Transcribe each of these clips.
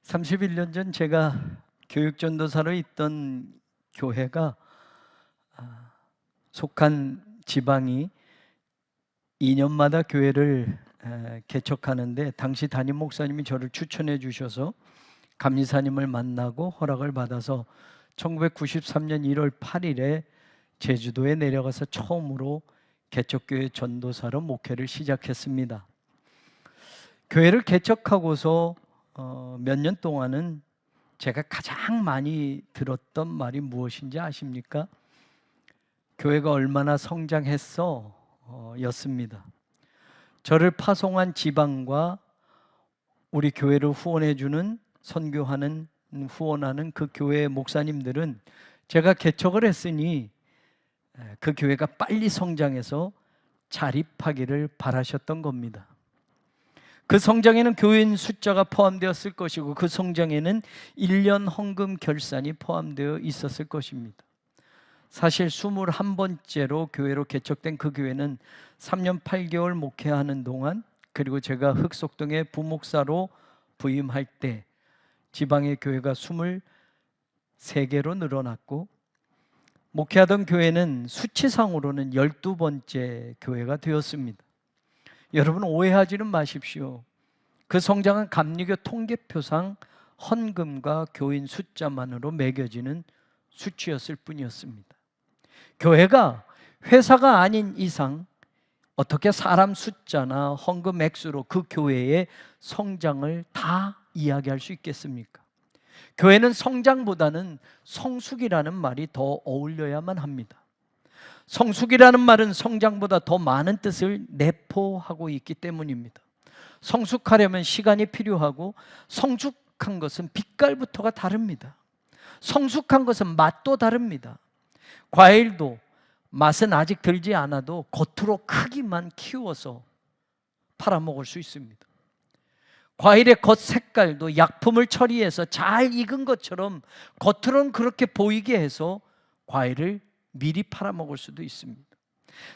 31년 전 제가 교육전도사로 있던 교회가 속한 지방이 2년마다 교회를 개척하는데, 당시 담임 목사님이 저를 추천해 주셔서 감리사님을 만나고 허락을 받아서 1993년 1월 8일에 제주도에 내려가서 처음으로 개척교회 전도사로 목회를 시작했습니다. 교회를 개척하고서 몇 년 동안은 제가 가장 많이 들었던 말이 무엇인지 아십니까? 교회가 얼마나 성장했어 였습니다. 저를 파송한 지방과 우리 교회를 후원해주는, 선교하는, 후원하는 그 교회의 목사님들은 제가 개척을 했으니 그 교회가 빨리 성장해서 자립하기를 바라셨던 겁니다. 그 성장에는 교인 숫자가 포함되었을 것이고, 그 성장에는 1년 헌금 결산이 포함되어 있었을 것입니다. 사실 21번째로 교회로 개척된 그 교회는 3년 8개월 목회하는 동안, 그리고 제가 흑석동의 부목사로 부임할 때 지방의 교회가 23개로 늘어났고, 목회하던 교회는 수치상으로는 12번째 교회가 되었습니다. 여러분, 오해하지는 마십시오. 그 성장은 감리교 통계표상 헌금과 교인 숫자만으로 매겨지는 수치였을 뿐이었습니다. 교회가 회사가 아닌 이상 어떻게 사람 숫자나 헌금 액수로 그 교회의 성장을 다 이야기할 수 있겠습니까? 교회는 성장보다는 성숙이라는 말이 더 어울려야만 합니다. 성숙이라는 말은 성장보다 더 많은 뜻을 내포하고 있기 때문입니다. 성숙하려면 시간이 필요하고, 성숙한 것은 빛깔부터가 다릅니다. 성숙한 것은 맛도 다릅니다. 과일도 맛은 아직 들지 않아도 겉으로 크기만 키워서 팔아먹을 수 있습니다. 과일의 겉 색깔도 약품을 처리해서 잘 익은 것처럼 겉으로는 그렇게 보이게 해서 과일을 미리 팔아먹을 수도 있습니다.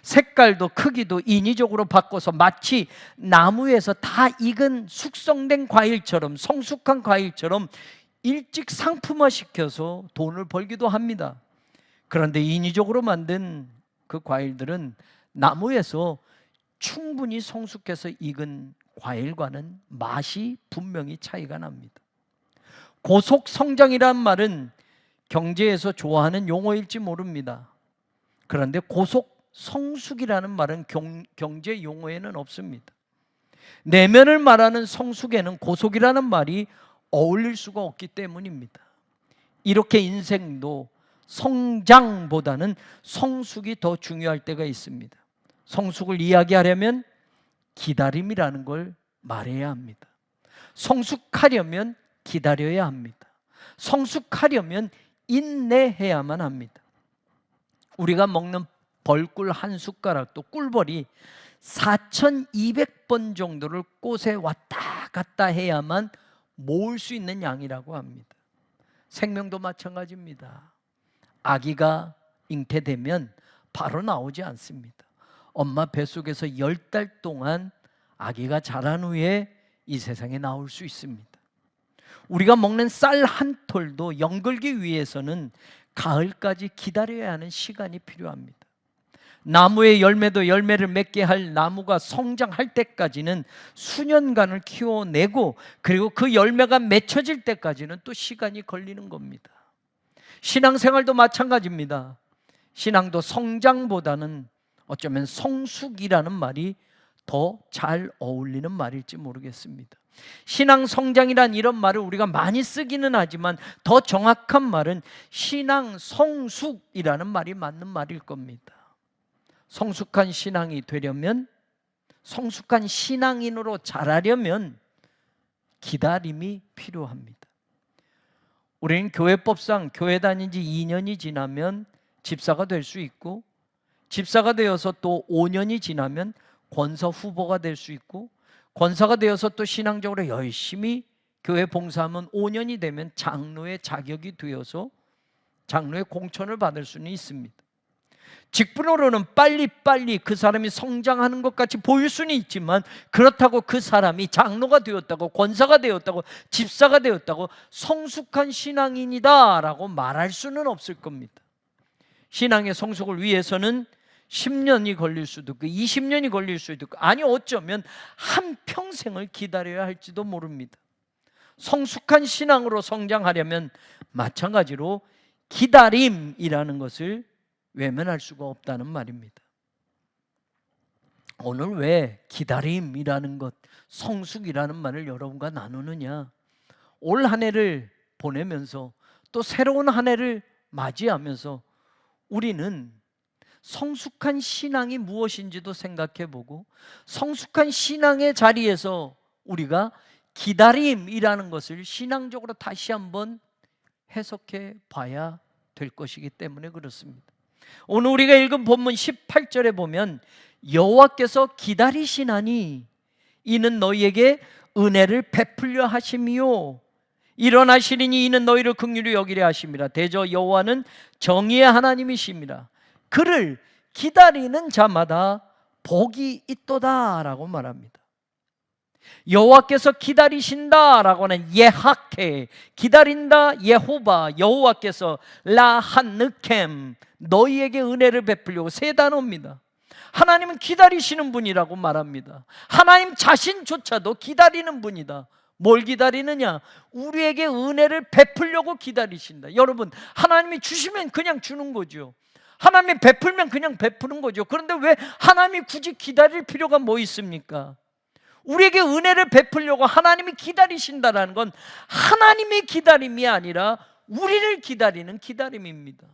색깔도 크기도 인위적으로 바꿔서 마치 나무에서 다 익은 숙성된 과일처럼, 성숙한 과일처럼 일찍 상품화시켜서 돈을 벌기도 합니다. 그런데 인위적으로 만든 그 과일들은 나무에서 충분히 성숙해서 익은 과일과는 맛이 분명히 차이가 납니다. 고속 성장이란 말은 경제에서 좋아하는 용어일지 모릅니다. 그런데 고속 성숙이라는 말은 경제 용어에는 없습니다. 내면을 말하는 성숙에는 고속이라는 말이 어울릴 수가 없기 때문입니다. 이렇게 인생도 성장보다는 성숙이 더 중요할 때가 있습니다. 성숙을 이야기하려면 기다림이라는 걸 말해야 합니다. 성숙하려면 기다려야 합니다. 성숙하려면 인내해야만 합니다. 우리가 먹는 벌꿀 한 숟가락도 꿀벌이 4,200번 정도를 꽃에 왔다 갔다 해야만 모을 수 있는 양이라고 합니다. 생명도 마찬가지입니다. 아기가 잉태되면 바로 나오지 않습니다. 엄마 뱃속에서 10달 동안 아기가 자란 후에 이 세상에 나올 수 있습니다. 우리가 먹는 쌀 한 톨도 연글기 위해서는 가을까지 기다려야 하는 시간이 필요합니다. 나무의 열매도 열매를 맺게 할 나무가 성장할 때까지는 수년간을 키워내고, 그리고 그 열매가 맺혀질 때까지는 또 시간이 걸리는 겁니다. 신앙생활도 마찬가지입니다. 신앙도 성장보다는 어쩌면 성숙이라는 말이 더 잘 어울리는 말일지 모르겠습니다. 신앙 성장이란 이런 말을 우리가 많이 쓰기는 하지만 더 정확한 말은 신앙 성숙이라는 말이 맞는 말일 겁니다. 성숙한 신앙이 되려면, 성숙한 신앙인으로 자라려면 기다림이 필요합니다. 우리는 교회법상 교회 다닌 지 2년이 지나면 집사가 될 수 있고, 집사가 되어서 또 5년이 지나면 권사 후보가 될 수 있고, 권사가 되어서 또 신앙적으로 열심히 교회 봉사하면 5년이 되면 장로의 자격이 되어서 장로의 공천을 받을 수는 있습니다. 직분으로는 빨리빨리 그 사람이 성장하는 것 같이 보일 수는 있지만, 그렇다고 그 사람이 장로가 되었다고, 권사가 되었다고, 집사가 되었다고 성숙한 신앙인이다 라고 말할 수는 없을 겁니다. 신앙의 성숙을 위해서는 10년이 걸릴 수도 있고 20년이 걸릴 수도 있고, 아니 어쩌면 한평생을 기다려야 할지도 모릅니다. 성숙한 신앙으로 성장하려면 마찬가지로 기다림이라는 것을 외면할 수가 없다는 말입니다. 오늘 왜 기다림이라는 것, 성숙이라는 말을 여러분과 나누느냐? 올 한 해를 보내면서 또 새로운 한 해를 맞이하면서 우리는 성숙한 신앙이 무엇인지도 생각해보고, 성숙한 신앙의 자리에서 우리가 기다림이라는 것을 신앙적으로 다시 한번 해석해 봐야 될 것이기 때문에 그렇습니다. 오늘 우리가 읽은 본문 18절에 보면 여호와께서 기다리시나니 이는 너희에게 은혜를 베풀려 하심이요 일어나시리니 이는 너희를 긍휼히 여기려 하심이라. 대저 여호와는 정의의 하나님이심이라. 그를 기다리는 자마다 복이 있도다라고 말합니다. 여호와께서 기다리신다라고 하는 예하케, 기다린다, 예호바, 여호와께서 라한느켐, 너희에게 은혜를 베풀려고, 세 단어입니다. 하나님은 기다리시는 분이라고 말합니다. 하나님 자신조차도 기다리는 분이다. 뭘 기다리느냐? 우리에게 은혜를 베풀려고 기다리신다. 여러분, 하나님이 주시면 그냥 주는 거죠. 하나님이 베풀면 그냥 베푸는 거죠. 그런데 왜 하나님이 굳이 기다릴 필요가 뭐 있습니까? 우리에게 은혜를 베풀려고 하나님이 기다리신다는 건 하나님의 기다림이 아니라 우리를 기다리는 기다림입니다.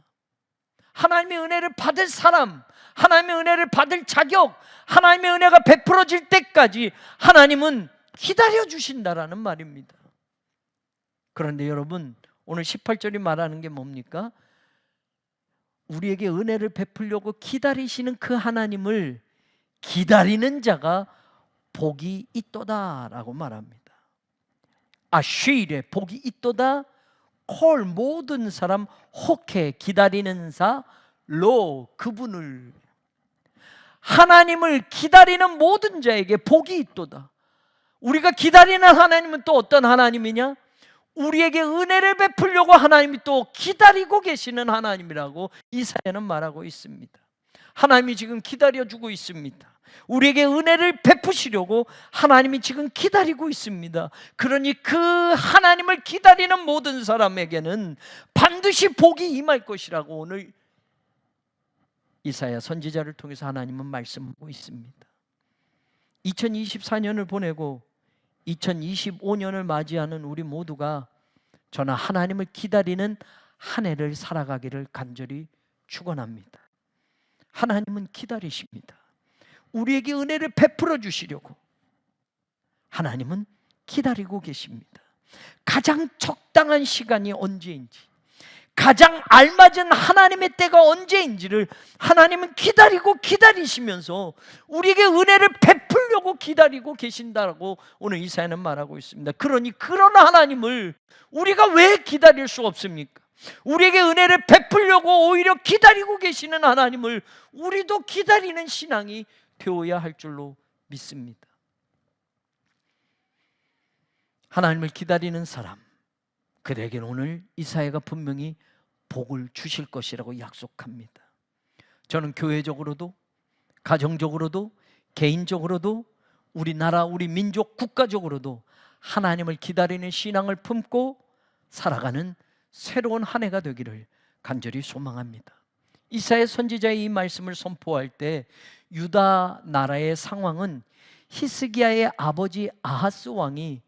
하나님의 은혜를 받을 사람, 하나님의 은혜를 받을 자격, 하나님의 은혜가 베풀어질 때까지 하나님은 기다려주신다라는 말입니다. 그런데 여러분, 오늘 18절이 말하는 게 뭡니까? 우리에게 은혜를 베풀려고 기다리시는 그 하나님을 기다리는 자가 복이 있도다라고 말합니다. 아쉬일에 복이 있도다. 콜 모든 사람 혹해 기다리는 자로 그분을, 하나님을 기다리는 모든 자에게 복이 있도다. 우리가 기다리는 하나님은 또 어떤 하나님이냐? 우리에게 은혜를 베풀려고 하나님이 또 기다리고 계시는 하나님이라고 이사야는 말하고 있습니다. 하나님이 지금 기다려주고 있습니다. 우리에게 은혜를 베푸시려고 하나님이 지금 기다리고 있습니다. 그러니 그 하나님을 기다리는 모든 사람에게는 반드시 복이 임할 것이라고 오늘 이사야 선지자를 통해서 하나님은 말씀하고 있습니다. 2024년을 보내고 2025년을 맞이하는 우리 모두가 저는 하나님을 기다리는 한 해를 살아가기를 간절히 축원합니다. 하나님은 기다리십니다. 우리에게 은혜를 베풀어 주시려고 하나님은 기다리고 계십니다. 가장 적당한 시간이 언제인지, 가장 알맞은 하나님의 때가 언제인지를 하나님은 기다리시면서 우리에게 은혜를 베풀려고 기다리고 계신다라고 오늘 이사야는 말하고 있습니다. 그러니 그런 하나님을 우리가 왜 기다릴 수 없습니까? 우리에게 은혜를 베풀려고 오히려 기다리고 계시는 하나님을 우리도 기다리는 신앙이 되어야 할 줄로 믿습니다. 하나님을 기다리는 사람, 그들에게는 오늘 이사야가 분명히 복을 주실 것이라고 약속합니다. 저는 교회적으로도, 가정적으로도, 개인적으로도, 우리나라, 우리 민족, 국가적으로도 하나님을 기다리는 신앙을 품고 살아가는 새로운 한 해가 되기를 간절히 소망합니다. 이사야 선지자의 이 말씀을 선포할 때 유다 나라의 상황은 히스기야의 아버지 아하스 왕이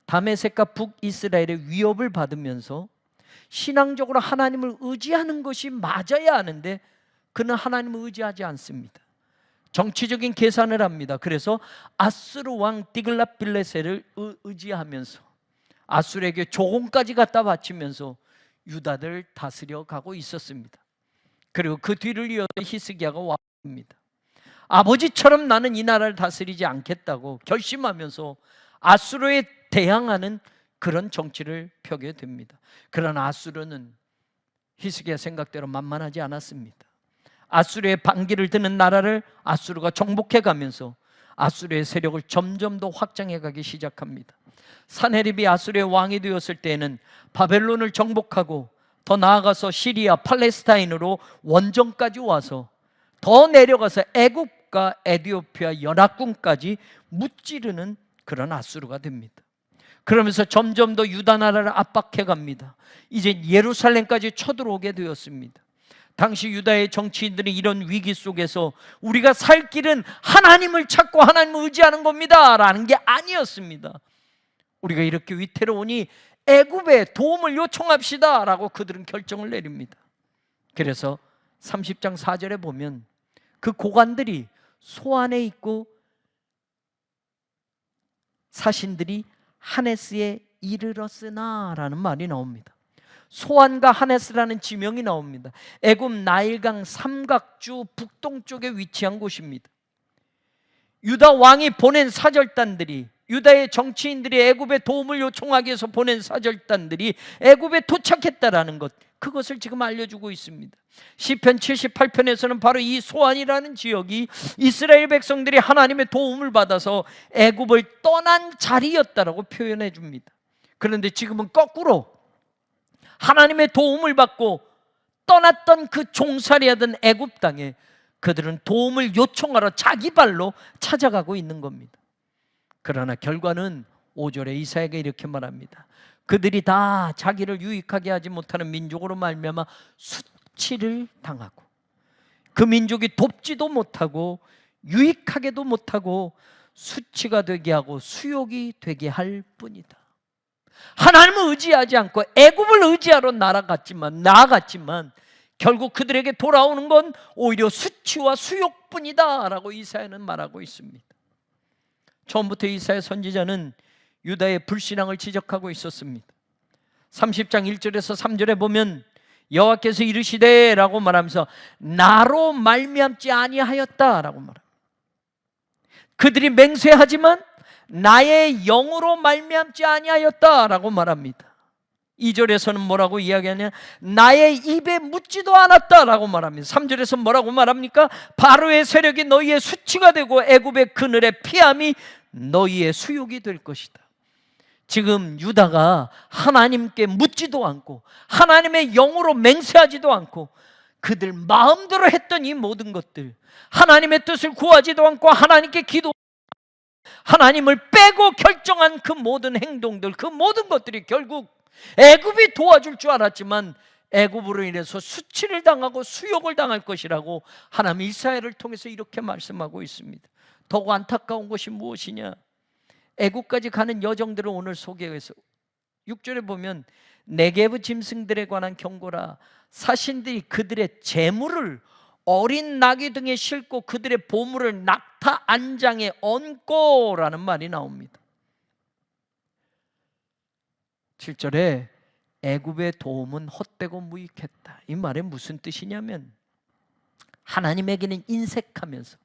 다메섹과 북이스라엘의 위협을 받으면서 신앙적으로 하나님을 의지하는 것이 맞아야 하는데 그는 하나님을 의지하지 않습니다. 정치적인 계산을 합니다. 그래서 아수르 왕 디글랏빌레셀을 의지하면서 아수르에게 조공까지 갖다 바치면서 유다를 다스려 가고 있었습니다. 그리고 그 뒤를 이어서 히스기야가 왔습니다. 아버지처럼 나는 이 나라를 다스리지 않겠다고 결심하면서 아수르에 대항하는 그런 정치를 펴게 됩니다. 그러나 아수르는 히스기야 생각대로 만만하지 않았습니다. 아수르의 반기를 드는 나라를 아수르가 정복해 가면서 아수르의 세력을 점점 더 확장해 가기 시작합니다. 사네립이 아수르의 왕이 되었을 때에는 바벨론을 정복하고 더 나아가서 시리아, 팔레스타인으로 원정까지 와서 더 내려가서 애굽과 에티오피아 연합군까지 무찌르는 그런 아수르가 됩니다. 그러면서 점점 더 유다 나라를 압박해 갑니다. 이제 예루살렘까지 쳐들어오게 되었습니다. 당시 유다의 정치인들이 이런 위기 속에서 우리가 살 길은 하나님을 찾고 하나님을 의지하는 겁니다 라는 게 아니었습니다. 우리가 이렇게 위태로우니 애굽에 도움을 요청합시다 라고 그들은 결정을 내립니다. 그래서 30장 4절에 보면 그 고관들이 소안에 있고 사신들이 하네스에 이르렀으나 라는 말이 나옵니다. 소안과 하네스라는 지명이 나옵니다. 애굽 나일강 삼각주 북동쪽에 위치한 곳입니다. 유다 왕이 보낸 사절단들이, 유다의 정치인들이 애굽에 도움을 요청하기 위해서 보낸 사절단들이 애굽에 도착했다라는 것, 그것을 지금 알려주고 있습니다. 시편 78편에서는 바로 이 소안이라는 지역이 이스라엘 백성들이 하나님의 도움을 받아서 애굽을 떠난 자리였다라고 표현해 줍니다. 그런데 지금은 거꾸로 하나님의 도움을 받고 떠났던 그 종살이하던 애굽 땅에 그들은 도움을 요청하러 자기 발로 찾아가고 있는 겁니다. 그러나 결과는 5절에 이사야가 이렇게 말합니다. 그들이 다 자기를 유익하게 하지 못하는 민족으로 말미암아 수치를 당하고 그 민족이 돕지도 못하고 유익하게도 못하고 수치가 되게 하고 수욕이 되게 할 뿐이다. 하나님을 의지하지 않고 애굽을 의지하러 나아갔지만 결국 그들에게 돌아오는 건 오히려 수치와 수욕뿐이다 라고 이사야는 말하고 있습니다. 처음부터 이사야 선지자는 유다의 불신앙을 지적하고 있었습니다. 30장 1절에서 3절에 보면 여호와께서 이르시되 라고 말하면서 나로 말미암지 아니하였다 라고 말합니다. 그들이 맹세하지만 나의 영으로 말미암지 아니하였다 라고 말합니다. 2절에서는 뭐라고 이야기하냐, 나의 입에 묻지도 않았다 라고 말합니다. 3절에서 뭐라고 말합니까? 바로의 세력이 너희의 수치가 되고 애굽의 그늘의 피함이 너희의 수욕이 될 것이다. 지금 유다가 하나님께 묻지도 않고 하나님의 영으로 맹세하지도 않고 그들 마음대로 했던 이 모든 것들, 하나님의 뜻을 구하지도 않고 하나님께 기도, 하나님을 빼고 결정한 그 모든 행동들, 그 모든 것들이 결국 애굽이 도와줄 줄 알았지만 애굽으로 인해서 수치를 당하고 수욕을 당할 것이라고 하나님 이사야를 통해서 이렇게 말씀하고 있습니다. 더욱 안타까운 것이 무엇이냐, 애굽까지 가는 여정들을 오늘 소개해서 6절에 보면 네게브 짐승들에 관한 경고라, 사신들이 그들의 재물을 어린 나귀 등에 싣고 그들의 보물을 낙타 안장에 얹고 라는 말이 나옵니다. 7절에 애굽의 도움은 헛되고 무익했다. 이 말이 무슨 뜻이냐면 하나님에게는 인색하면서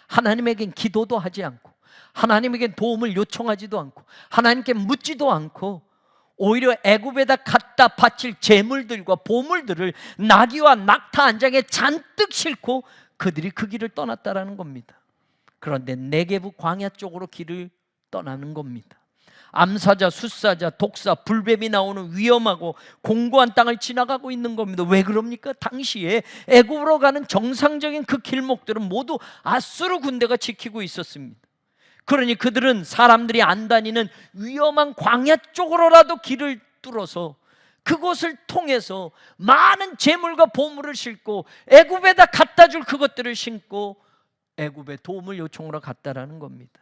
하나님에겐 기도도 하지 않고 하나님에겐 도움을 요청하지도 않고 하나님께 묻지도 않고 오히려 애굽에다 갖다 바칠 재물들과 보물들을 나귀와 낙타 안장에 잔뜩 싣고 그들이 그 길을 떠났다라는 겁니다. 그런데 네게브 광야 쪽으로 길을 떠나는 겁니다. 암사자, 숫사자, 독사, 불뱀이 나오는 위험하고 공고한 땅을 지나가고 있는 겁니다. 왜 그럽니까? 당시에 애굽으로 가는 정상적인 그 길목들은 모두 아수르 군대가 지키고 있었습니다. 그러니 그들은 사람들이 안 다니는 위험한 광야 쪽으로라도 길을 뚫어서 그곳을 통해서 많은 재물과 보물을 싣고 애굽에다 갖다 줄 그것들을 신고 애굽에 도움을 요청하러 갔다라는 겁니다.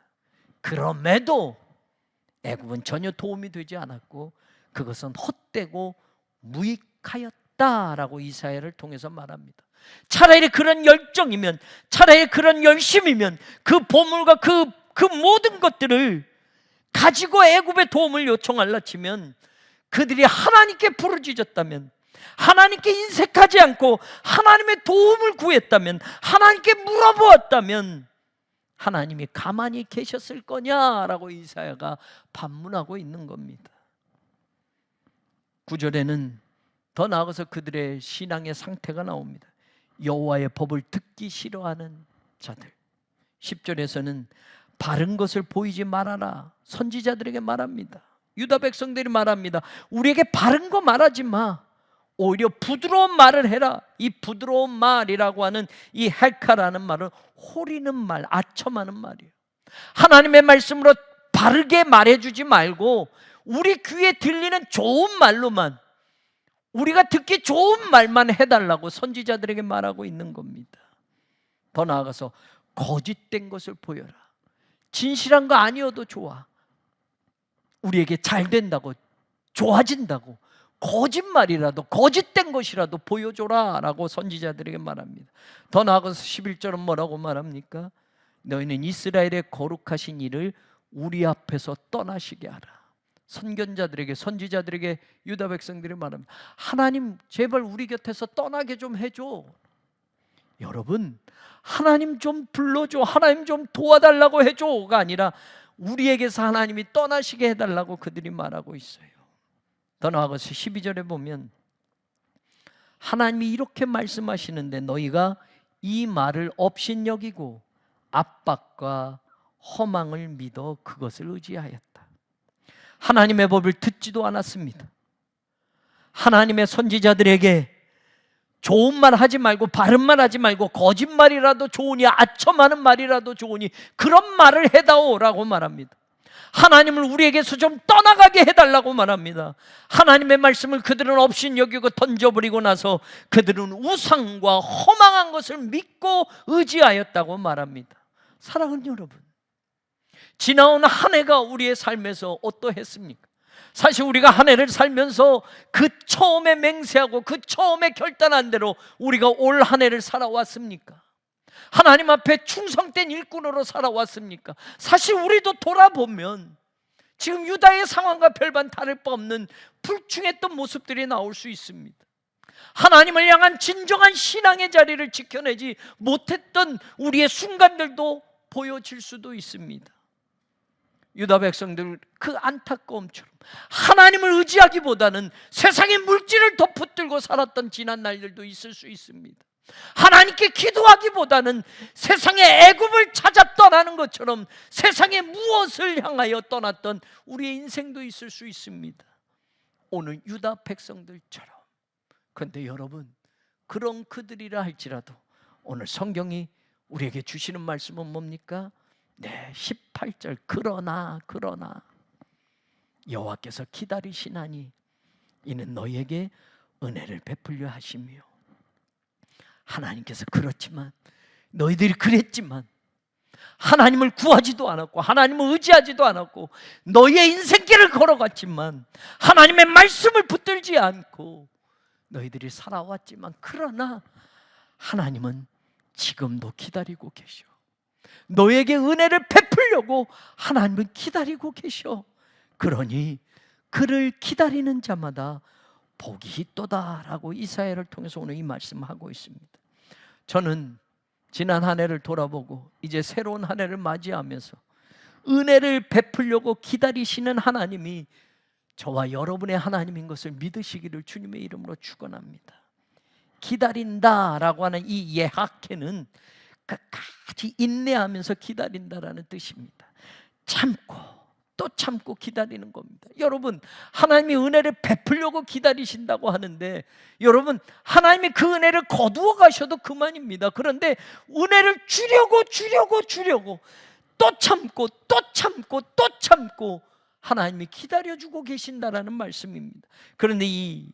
그럼에도 애굽은 전혀 도움이 되지 않았고 그것은 헛되고 무익하였다라고 이사야를 통해서 말합니다. 차라리 그런 열정이면, 차라리 그런 열심이면 그 보물과 그 모든 것들을 가지고 애굽의 도움을 요청하려 치면, 그들이 하나님께 부르짖었다면, 하나님께 인색하지 않고 하나님의 도움을 구했다면, 하나님께 물어보았다면 하나님이 가만히 계셨을 거냐라고 이사야가 반문하고 있는 겁니다. 9절에는 더 나아가서 그들의 신앙의 상태가 나옵니다. 여호와의 법을 듣기 싫어하는 자들. 10절에서는 바른 것을 보이지 말아라, 선지자들에게 말합니다. 유다 백성들이 말합니다. 우리에게 바른 거 말하지 마, 오히려 부드러운 말을 해라. 이 부드러운 말이라고 하는 이 헬카라는 말은 호리는 말, 아첨하는 말이에요. 하나님의 말씀으로 바르게 말해주지 말고 우리 귀에 들리는 좋은 말로만, 우리가 듣기 좋은 말만 해달라고 선지자들에게 말하고 있는 겁니다. 더 나아가서 거짓된 것을 보여라. 진실한 거 아니어도 좋아, 우리에게 잘 된다고, 좋아진다고 거짓말이라도, 거짓된 것이라도 보여줘라 라고 선지자들에게 말합니다. 더 나아가서 11절은 뭐라고 말합니까? 너희는 이스라엘의 거룩하신 이를 우리 앞에서 떠나시게 하라. 선견자들에게, 선지자들에게 유다 백성들이 말합니다. 하나님 제발 우리 곁에서 떠나게 좀 해줘. 여러분, 하나님 좀 불러줘, 하나님 좀 도와달라고 해줘가 아니라 우리에게서 하나님이 떠나시게 해달라고 그들이 말하고 있어요. 더 나아가서 12절에 보면 하나님이 이렇게 말씀하시는데 너희가 이 말을 업신여기고 압박과 허망을 믿어 그것을 의지하였다. 하나님의 법을 듣지도 않았습니다. 하나님의 선지자들에게 좋은 말 하지 말고, 바른 말 하지 말고, 거짓말이라도 좋으니, 아첨하는 말이라도 좋으니 그런 말을 해다오라고 말합니다. 하나님을 우리에게서 좀 떠나가게 해달라고 말합니다. 하나님의 말씀을 그들은 업신여기고 던져버리고 나서 그들은 우상과 허망한 것을 믿고 의지하였다고 말합니다. 사랑하는 여러분, 지나온 한 해가 우리의 삶에서 어떠했습니까? 사실 우리가 한 해를 살면서 그 처음에 맹세하고 그 처음에 결단한 대로 우리가 올 한 해를 살아왔습니까? 하나님 앞에 충성된 일꾼으로 살아왔습니까? 사실 우리도 돌아보면 지금 유다의 상황과 별반 다를 바 없는 불충했던 모습들이 나올 수 있습니다. 하나님을 향한 진정한 신앙의 자리를 지켜내지 못했던 우리의 순간들도 보여질 수도 있습니다. 유다 백성들 그 안타까움처럼 하나님을 의지하기보다는 세상의 물질을 더 붙들고 살았던 지난 날들도 있을 수 있습니다. 하나님께 기도하기보다는 세상의 애굽을 찾아 떠나는 것처럼 세상의 무엇을 향하여 떠났던 우리의 인생도 있을 수 있습니다. 오늘 유다 백성들처럼. 그런데 여러분, 그런 그들이라 할지라도 오늘 성경이 우리에게 주시는 말씀은 뭡니까? 네, 18절. 그러나 여호와께서 기다리시나니 이는 너희에게 은혜를 베풀려 하시며. 하나님께서 그렇지만, 너희들이 그랬지만 하나님을 구하지도 않았고 하나님을 의지하지도 않았고 너희의 인생길을 걸어갔지만 하나님의 말씀을 붙들지 않고 너희들이 살아왔지만, 그러나 하나님은 지금도 기다리고 계셔. 너에게 은혜를 베풀려고 하나님은 기다리고 계셔. 그러니 그를 기다리는 자마다 복이 있도다라고 이사야를 통해서 오늘 이 말씀하고 있습니다. 저는 지난 한 해를 돌아보고 이제 새로운 한 해를 맞이하면서 은혜를 베풀려고 기다리시는 하나님이 저와 여러분의 하나님인 것을 믿으시기를 주님의 이름으로 축원합니다. 기다린다라고 하는 이 예하케는 끝까지 인내하면서 기다린다라는 뜻입니다. 참고 또 참고 기다리는 겁니다. 여러분, 하나님이 은혜를 베풀려고 기다리신다고 하는데 여러분, 하나님이 그 은혜를 거두어 가셔도 그만입니다. 그런데 은혜를 주려고 또 참고 또 참고 또 참고 하나님이 기다려주고 계신다라는 말씀입니다. 그런데 이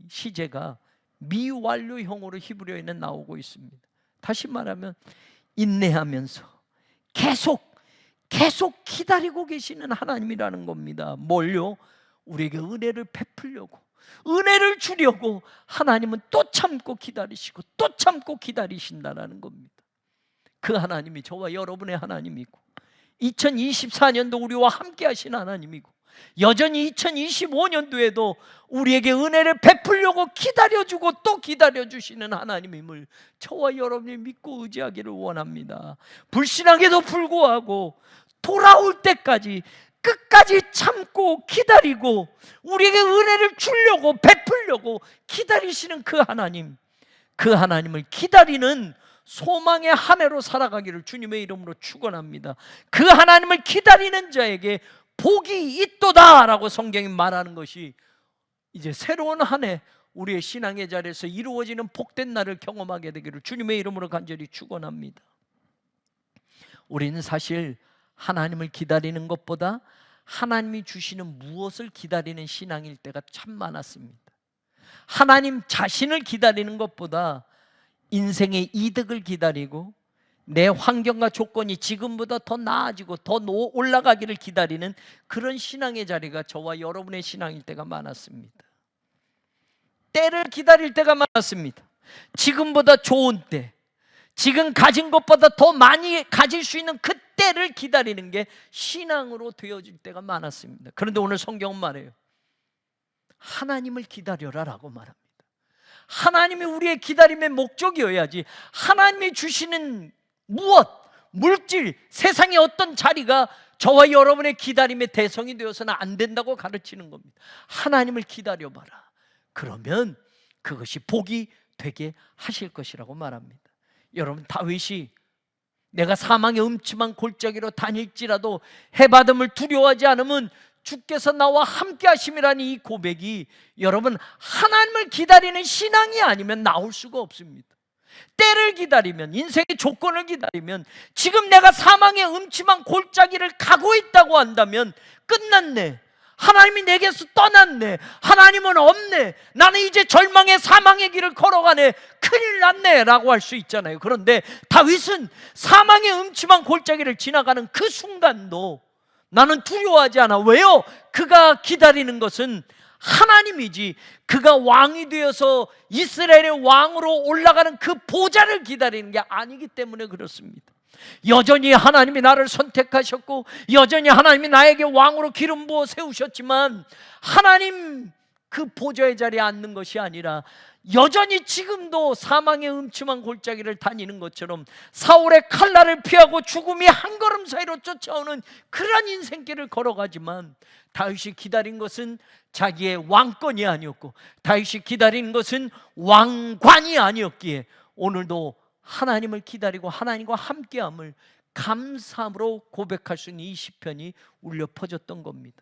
시제가 미완료형으로 히브리어에는 나오고 있습니다. 다시 말하면 인내하면서 계속 기다리고 계시는 하나님이라는 겁니다. 뭘요? 우리에게 은혜를 베풀려고, 은혜를 주려고 하나님은 또 참고 기다리시고 또 참고 기다리신다라는 겁니다. 그 하나님이 저와 여러분의 하나님이고 2024년도 우리와 함께 하신 하나님이고 여전히 2025년도에도 우리에게 은혜를 베풀려고 기다려주고 또 기다려주시는 하나님임을 저와 여러분이 믿고 의지하기를 원합니다. 불신하게도 불구하고 돌아올 때까지 끝까지 참고 기다리고 우리에게 은혜를 주려고 베풀려고 기다리시는 그 하나님, 그 하나님을 기다리는 소망의 한 해로 살아가기를 주님의 이름으로 축원합니다. 그 하나님을 기다리는 자에게 복이 있도다 라고 성경이 말하는 것이 이제 새로운 한 해 우리의 신앙의 자리에서 이루어지는 복된 날을 경험하게 되기를 주님의 이름으로 간절히 축원합니다. 우리는 사실 하나님을 기다리는 것보다 하나님이 주시는 무엇을 기다리는 신앙일 때가 참 많았습니다. 하나님 자신을 기다리는 것보다 인생의 이득을 기다리고 내 환경과 조건이 지금보다 더 나아지고 더 올라가기를 기다리는 그런 신앙의 자리가 저와 여러분의 신앙일 때가 많았습니다. 때를 기다릴 때가 많았습니다. 지금보다 좋은 때, 지금 가진 것보다 더 많이 가질 수 있는 그 때를 기다리는 게 신앙으로 되어질 때가 많았습니다. 그런데 오늘 성경은 말해요. 하나님을 기다려라 라고 말합니다. 하나님이 우리의 기다림의 목적이어야지 하나님이 주시는 무엇, 물질, 세상의 어떤 자리가 저와 여러분의 기다림의 대상이 되어서는 안 된다고 가르치는 겁니다. 하나님을 기다려봐라. 그러면 그것이 복이 되게 하실 것이라고 말합니다. 여러분, 다윗이 내가 사망의 음침한 골짜기로 다닐지라도 해받음을 두려워하지 않으면 주께서 나와 함께 하심이라는 이 고백이 여러분 하나님을 기다리는 신앙이 아니면 나올 수가 없습니다. 때를 기다리면, 인생의 조건을 기다리면, 지금 내가 사망의 음침한 골짜기를 가고 있다고 한다면 끝났네, 하나님이 내게서 떠났네, 하나님은 없네, 나는 이제 절망의 사망의 길을 걸어가네, 큰일 났네 라고 할 수 있잖아요. 그런데 다윗은 사망의 음침한 골짜기를 지나가는 그 순간도 나는 두려워하지 않아. 왜요? 그가 기다리는 것은 하나님이지 그가 왕이 되어서 이스라엘의 왕으로 올라가는 그 보좌를 기다리는 게 아니기 때문에 그렇습니다. 여전히 하나님이 나를 선택하셨고 여전히 하나님이 나에게 왕으로 기름 부어 세우셨지만 하나님 그 보좌의 자리에 앉는 것이 아니라 여전히 지금도 사망의 음침한 골짜기를 다니는 것처럼 사울의 칼날을 피하고 죽음이 한 걸음 사이로 쫓아오는 그런 인생길을 걸어가지만 다윗이 기다린 것은 자기의 왕권이 아니었고 다윗이 기다린 것은 왕관이 아니었기에 오늘도 하나님을 기다리고 하나님과 함께함을 감사함으로 고백할 수 있는 이 시편이 울려 퍼졌던 겁니다.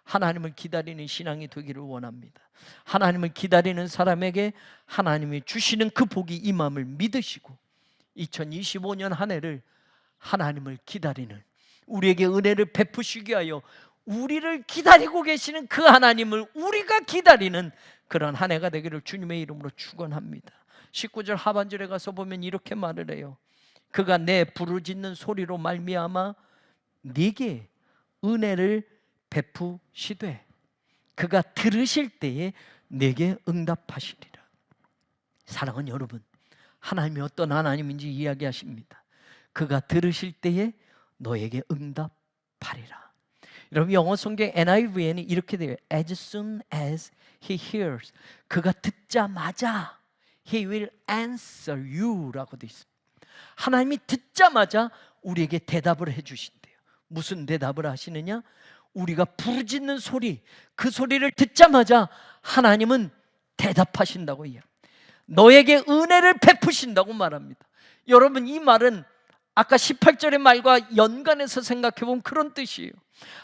하나님을 기다리는 신앙이 되기를 원합니다. 하나님을 기다리는 사람에게 하나님이 주시는 그 복이 임함을 믿으시고 2025년 한 해를 하나님을 기다리는, 우리에게 은혜를 베푸시기 위하여 우리를 기다리고 계시는 그 하나님을 우리가 기다리는 그런 한 해가 되기를 주님의 이름으로 축원합니다. 19절 하반절에 가서 보면 이렇게 말을 해요. 그가 내 부르짖는 소리로 말미암아 네게 은혜를 베푸시되 그가 들으실 때에 내게 응답하시리라. 사랑하는 여러분, 하나님이 어떤 하나님인지 이야기하십니다. 그가 들으실 때에 너에게 응답하리라. 여러분, 영어 성경 NIV에는 이렇게 돼요. As soon as he hears, 그가 듣자마자 he will answer you 라고 되어 있습니다. 하나님이 듣자마자 우리에게 대답을 해주신대요. 무슨 대답을 하시느냐? 우리가 부르짖는 소리, 그 소리를 듣자마자 하나님은 대답하신다고 이야기합니다. 너에게 은혜를 베푸신다고 말합니다. 여러분, 이 말은 아까 18절의 말과 연관해서 생각해보면 그런 뜻이에요.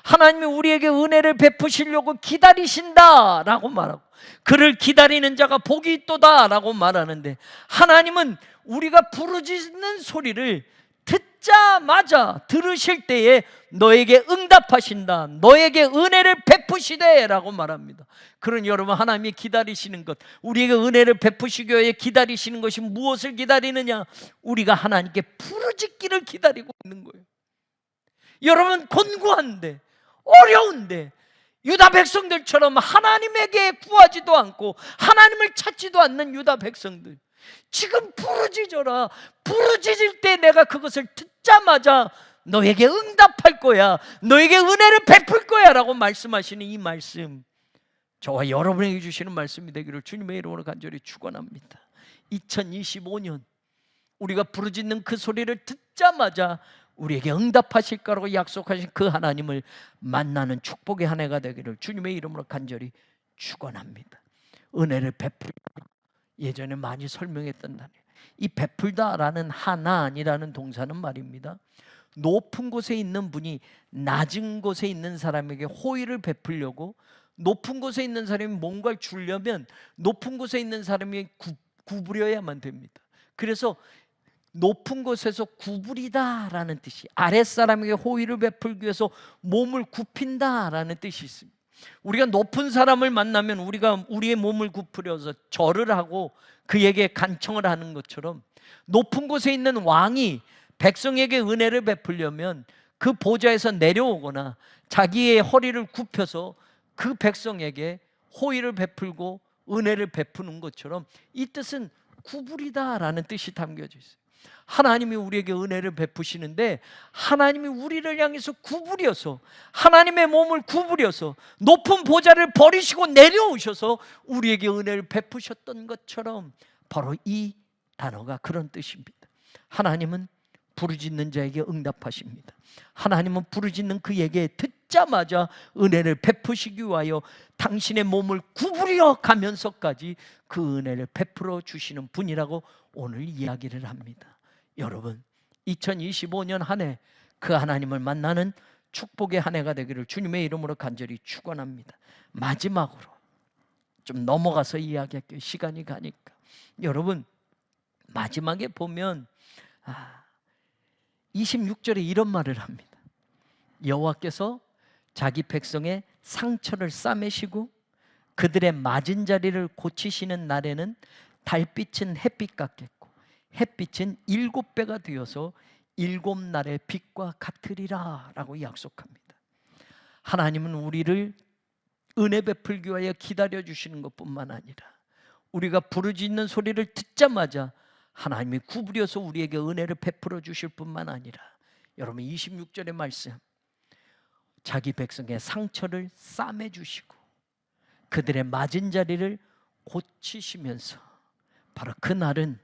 하나님이 우리에게 은혜를 베푸시려고 기다리신다 라고 말하고 그를 기다리는 자가 복이 있도다 라고 말하는데 하나님은 우리가 부르짖는 소리를 듣자마자 들으실 때에 너에게 응답하신다, 너에게 은혜를 베푸시되 라고 말합니다. 그러니 여러분, 하나님이 기다리시는 것, 우리에게 은혜를 베푸시기 위해 기다리시는 것이 무엇을 기다리느냐? 우리가 하나님께 부르짖기를 기다리고 있는 거예요. 여러분, 곤고한데 어려운데 유다 백성들처럼 하나님에게 구하지도 않고 하나님을 찾지도 않는 유다 백성들, 지금 부르짖어라. 부르짖을 때 내가 그것을 듣자마자 너에게 응답할 거야, 너에게 은혜를 베풀 거야 라고 말씀하시는 이 말씀, 저와 여러분에게 주시는 말씀이 되기를 주님의 이름으로 간절히 축원합니다. 2025년 우리가 부르짖는 그 소리를 듣자마자 우리에게 응답하실 거라고 약속하신 그 하나님을 만나는 축복의 한 해가 되기를 주님의 이름으로 간절히 축원합니다. 은혜를 베풀 예전에 많이 설명했던 단어예요. 이 베풀다라는 하나니라는 동사는 말입니다, 높은 곳에 있는 분이 낮은 곳에 있는 사람에게 호의를 베풀려고, 높은 곳에 있는 사람이 뭔가를 주려면 높은 곳에 있는 사람이 구부려야만 됩니다. 그래서 높은 곳에서 구부리다라는 뜻이, 아랫사람에게 호의를 베풀기 위해서 몸을 굽힌다라는 뜻이 있습니다. 우리가 높은 사람을 만나면 우리가 우리의 몸을 굽으려서 절을 하고 그에게 간청을 하는 것처럼, 높은 곳에 있는 왕이 백성에게 은혜를 베풀려면 그 보좌에서 내려오거나 자기의 허리를 굽혀서 그 백성에게 호의를 베풀고 은혜를 베푸는 것처럼, 이 뜻은 구부리다라는 뜻이 담겨져 있어요. 하나님이 우리에게 은혜를 베푸시는데, 하나님이 우리를 향해서 구부려서, 하나님의 몸을 구부려서 높은 보좌를 버리시고 내려오셔서 우리에게 은혜를 베푸셨던 것처럼, 바로 이 단어가 그런 뜻입니다. 하나님은 부르짖는 자에게 응답하십니다. 하나님은 부르짖는 그에게 듣자마자 은혜를 베푸시기 위하여 당신의 몸을 구부려 가면서까지 그 은혜를 베풀어 주시는 분이라고 오늘 이야기를 합니다. 여러분, 2025년 한 해 그 하나님을 만나는 축복의 한 해가 되기를 주님의 이름으로 간절히 축원합니다. 마지막으로 좀 넘어가서 이야기할게요. 시간이 가니까. 여러분, 마지막에 보면 26절에 이런 말을 합니다. 여호와께서 자기 백성의 상처를 싸매시고 그들의 맞은 자리를 고치시는 날에는 달빛은 햇빛 같겠고 햇빛은 7배가 되어서 7날의 빛과 같으리라 라고 약속합니다. 하나님은 우리를 은혜 베풀기 위하여 기다려주시는 것뿐만 아니라, 우리가 부르짖는 소리를 듣자마자 하나님이 구부려서 우리에게 은혜를 베풀어 주실 뿐만 아니라, 여러분 26절의 말씀, 자기 백성의 상처를 싸매 주시고 그들의 맞은 자리를 고치시면서, 바로 그날은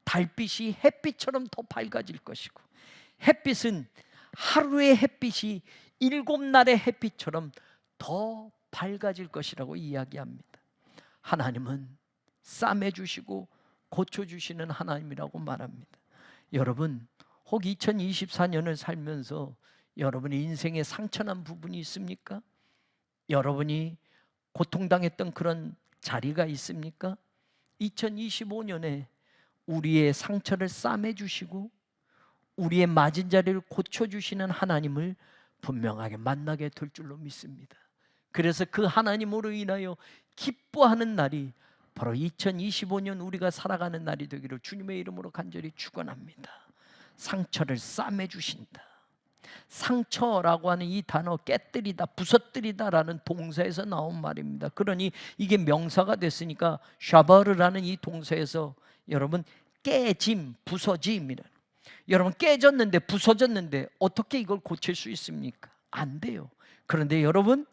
달빛이 햇빛처럼 더 밝아질 것이고, 햇빛은 하루의 햇빛이 7날의 햇빛처럼 더 밝아질 것이라고 이야기합니다. 하나님은 싸매 주시고 고쳐주시는 하나님이라고 말합니다. 여러분, 혹 2024년을 살면서 여러분의 인생에 상처난 부분이 있습니까? 여러분이 고통당했던 그런 자리가 있습니까? 2025년에 우리의 상처를 싸매주시고 우리의 맞은 자리를 고쳐주시는 하나님을 분명하게 만나게 될 줄로 믿습니다. 그래서 그 하나님으로 인하여 기뻐하는 날이 바로 2025년 우리가 살아가는 날이 되기를 주님의 이름으로 간절히 축원합니다. 상처를 싸매주신다. 상처라고 하는 이 단어, 깨뜨리다, 부서뜨리다라는 동사에서 나온 말입니다. 그러니 이게 명사가 됐으니까 샤바르라는 이 동사에서 여러분 깨짐, 부서짐이라. 여러분 깨졌는데, 부서졌는데 어떻게 이걸 고칠 수 있습니까? 안 돼요. 그런데 여러분,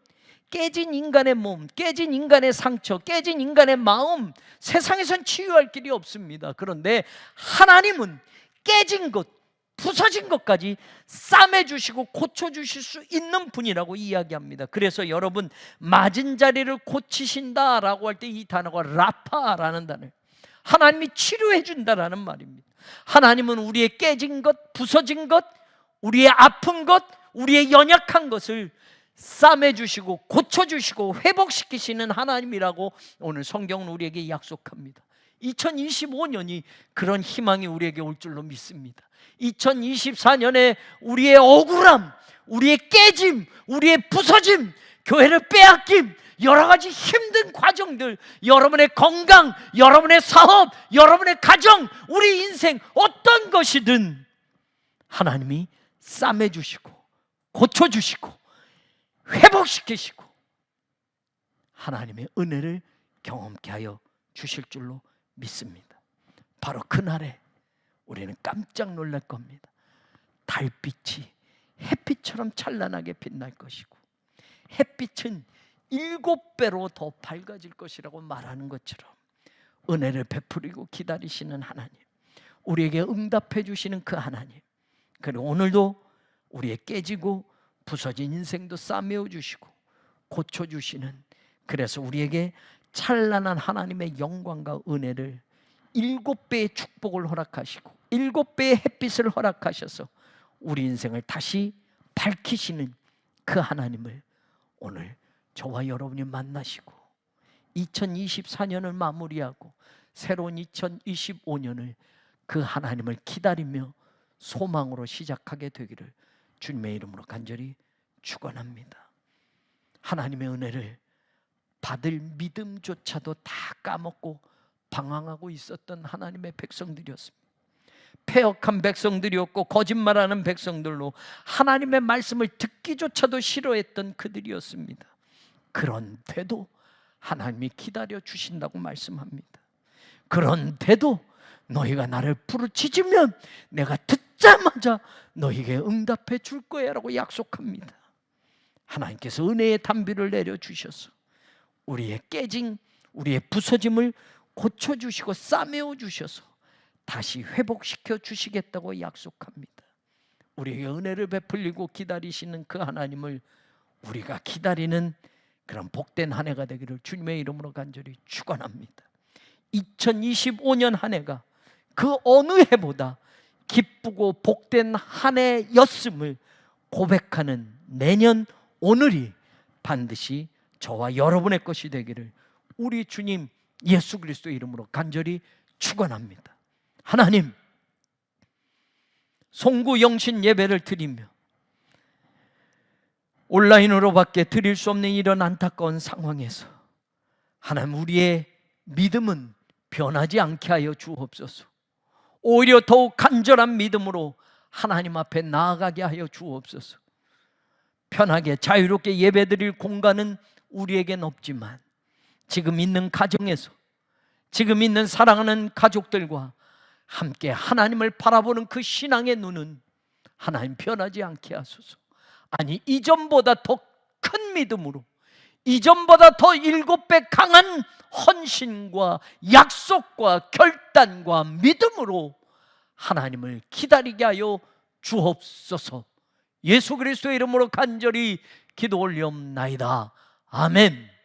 깨진 인간의 몸, 깨진 인간의 상처, 깨진 인간의 마음, 세상에선 치유할 길이 없습니다. 그런데 하나님은 깨진 것, 부서진 것까지 싸매주시고 고쳐주실 수 있는 분이라고 이야기합니다. 그래서 여러분, 맞은 자리를 고치신다라고 할 때 이 단어가 라파라는 단어예요. 하나님이 치료해 준다라는 말입니다. 하나님은 우리의 깨진 것, 부서진 것, 우리의 아픈 것, 우리의 연약한 것을 싸매주시고 고쳐주시고 회복시키시는 하나님이라고 오늘 성경은 우리에게 약속합니다. 2025년이 그런 희망이 우리에게 올 줄로 믿습니다. 2024년에 우리의 억울함, 우리의 깨짐, 우리의 부서짐, 교회를 빼앗김, 여러 가지 힘든 과정들, 여러분의 건강, 여러분의 사업, 여러분의 가정, 우리 인생 어떤 것이든 하나님이 싸매주시고 고쳐주시고 회복시키시고 하나님의 은혜를 경험케 하여 주실 줄로 믿습니다. 바로 그날에 우리는 깜짝 놀랄 겁니다. 달빛이 햇빛처럼 찬란하게 빛날 것이고 햇빛은 7배로 더 밝아질 것이라고 말하는 것처럼 은혜를 베풀이고 기다리시는 하나님, 우리에게 응답해 주시는 그 하나님, 그리고 오늘도 우리의 깨지고 부서진 인생도 싸매어 주시고 고쳐주시는, 그래서 우리에게 찬란한 하나님의 영광과 은혜를 7배의 축복을 허락하시고 7배의 햇빛을 허락하셔서 우리 인생을 다시 밝히시는 그 하나님을 오늘 저와 여러분이 만나시고 2024년을 마무리하고 새로운 2025년을 그 하나님을 기다리며 소망으로 시작하게 되기를 주님의 이름으로 간절히 축원합니다. 하나님의 은혜를 받을 믿음조차도 다 까먹고 방황하고 있었던 하나님의 백성들이었습니다. 패역한 백성들이었고 거짓말하는 백성들로 하나님의 말씀을 듣기조차도 싫어했던 그들이었습니다. 그런데도 하나님이 기다려 주신다고 말씀합니다. 그런데도 너희가 나를 부르짖으면 내가 듣자마자 너희에게 응답해 줄 거야 라고 약속합니다. 하나님께서 은혜의 단비를 내려주셔서 우리의 깨진, 우리의 부서짐을 고쳐주시고 싸매어 주셔서 다시 회복시켜 주시겠다고 약속합니다. 우리에게 은혜를 베풀리고 기다리시는 그 하나님을 우리가 기다리는 그런 복된 한 해가 되기를 주님의 이름으로 간절히 축원합니다. 2025년 한 해가 그 어느 해보다 기쁘고 복된 한 해였음을 고백하는 내년 오늘이 반드시 저와 여러분의 것이 되기를 우리 주님 예수 그리스도의 이름으로 간절히 축원합니다. 하나님, 송구 영신 예배를 드리며 온라인으로밖에 드릴 수 없는 이런 안타까운 상황에서 하나님, 우리의 믿음은 변하지 않게 하여 주옵소서. 오히려 더욱 간절한 믿음으로 하나님 앞에 나아가게 하여 주옵소서. 편하게 자유롭게 예배드릴 공간은 우리에겐 없지만 지금 있는 가정에서, 지금 있는 사랑하는 가족들과 함께 하나님을 바라보는 그 신앙의 눈은 하나님 변하지 않게 하소서. 아니, 이전보다 더 큰 믿음으로, 이전보다 더 7배 강한 헌신과 약속과 결단과 믿음으로 하나님을 기다리게 하여 주옵소서. 예수 그리스도의 이름으로 간절히 기도 올리옵나이다. 아멘.